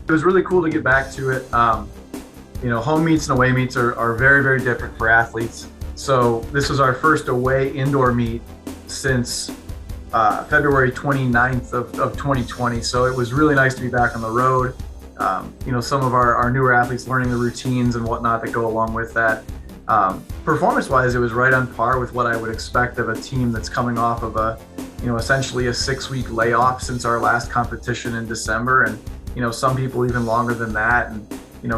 It was really cool to get back to it. Home meets and away meets are very, very different for athletes. So this was our first away indoor meet since February 29th of 2020. So it was really nice to be back on the road. Some of our newer athletes learning the routines and whatnot that go along with that. Performance-wise, it was right on par with what I would expect of a team that's coming off of essentially a 6-week layoff since our last competition in December. And, some people even longer than that. And,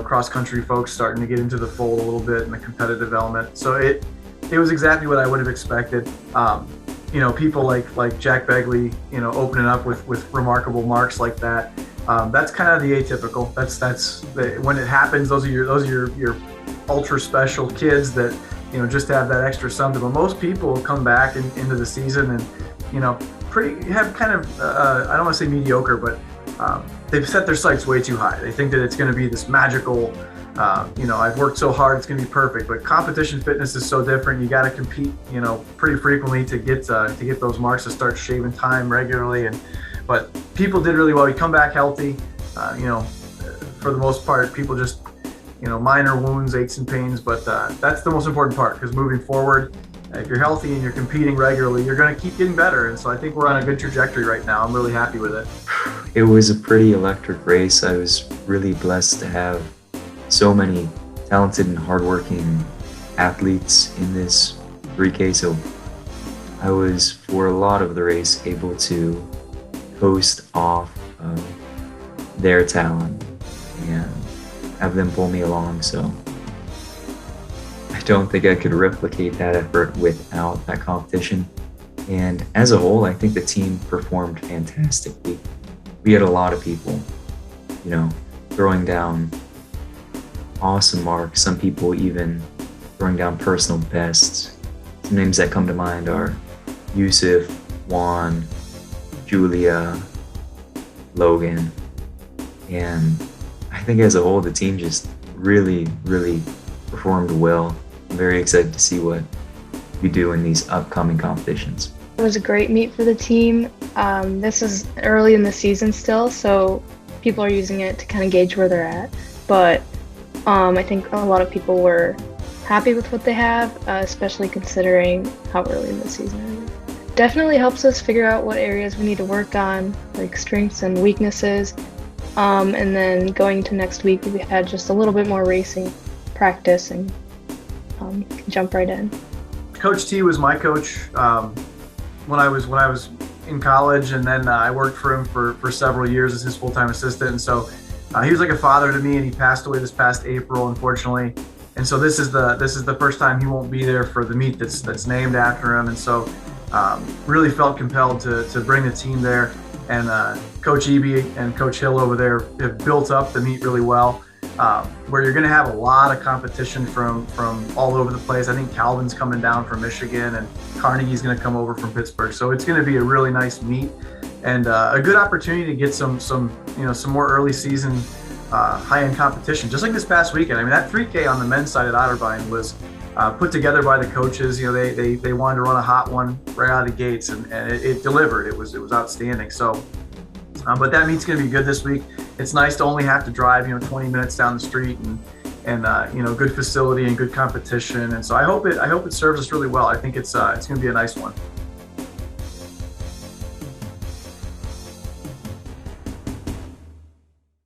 cross-country folks starting to get into the fold a little bit in the competitive element. So it was exactly what I would have expected. People like Jack Begley, opening up with remarkable marks like that. That's kind of the atypical. When it happens, those are your ultra special kids that, just have that extra something. But most people come back into the season and, have kind of, I don't want to say mediocre, but they've set their sights way too high. They think that it's going to be this magical, I've worked so hard, it's going to be perfect. But competition fitness is so different. You got to compete, pretty frequently to get those marks, to start shaving time regularly. But people did really well. You come back healthy. For the most part, people just, minor wounds, aches and pains. But that's the most important part, because moving forward, if you're healthy and you're competing regularly, you're going to keep getting better. And so I think we're on a good trajectory right now. I'm really happy with it. It was a pretty electric race. I was really blessed to have so many talented and hardworking athletes in this 3K. So I was, for a lot of the race, able to coast off of their talent and have them pull me along. So I don't think I could replicate that effort without that competition. And as a whole, I think the team performed fantastically. We had a lot of people, throwing down awesome marks. Some people even throwing down personal bests. Some names that come to mind are Yusuf, Juan, Julia, Logan. And I think as a whole, the team just really, really performed well. I'm very excited to see what we do in these upcoming competitions. It was a great meet for the team. This is early in the season still, so people are using it to kind of gauge where they're at. But I think a lot of people were happy with what they have, especially considering how early in the season it is. Definitely helps us figure out what areas we need to work on, like strengths and weaknesses. And then going into next week, we had just a little bit more racing practice and can jump right in. Coach T was my coach when I was in college, and then I worked for him for several years as his full-time assistant. And so he was like a father to me, and he passed away this past April, unfortunately. And so this is the first time he won't be there for the meet that's named after him. And so really felt compelled to bring the team there. And Coach Eby and Coach Hill over there have built up the meet really well, where you're going to have a lot of competition from all over the place. I think Calvin's coming down from Michigan, and Carnegie's going to come over from Pittsburgh. So it's going to be a really nice meet, and a good opportunity to get some more early season high-end competition, just like this past weekend. I mean, that 3K on the men's side at Otterbein was put together by the coaches. They wanted to run a hot one right out of the gates, and it delivered. It was outstanding. So, but that meet's going to be good this week. It's nice to only have to drive 20 minutes down the street, and good facility and good competition. And so I hope it serves us really well. I think it's going to be a nice one.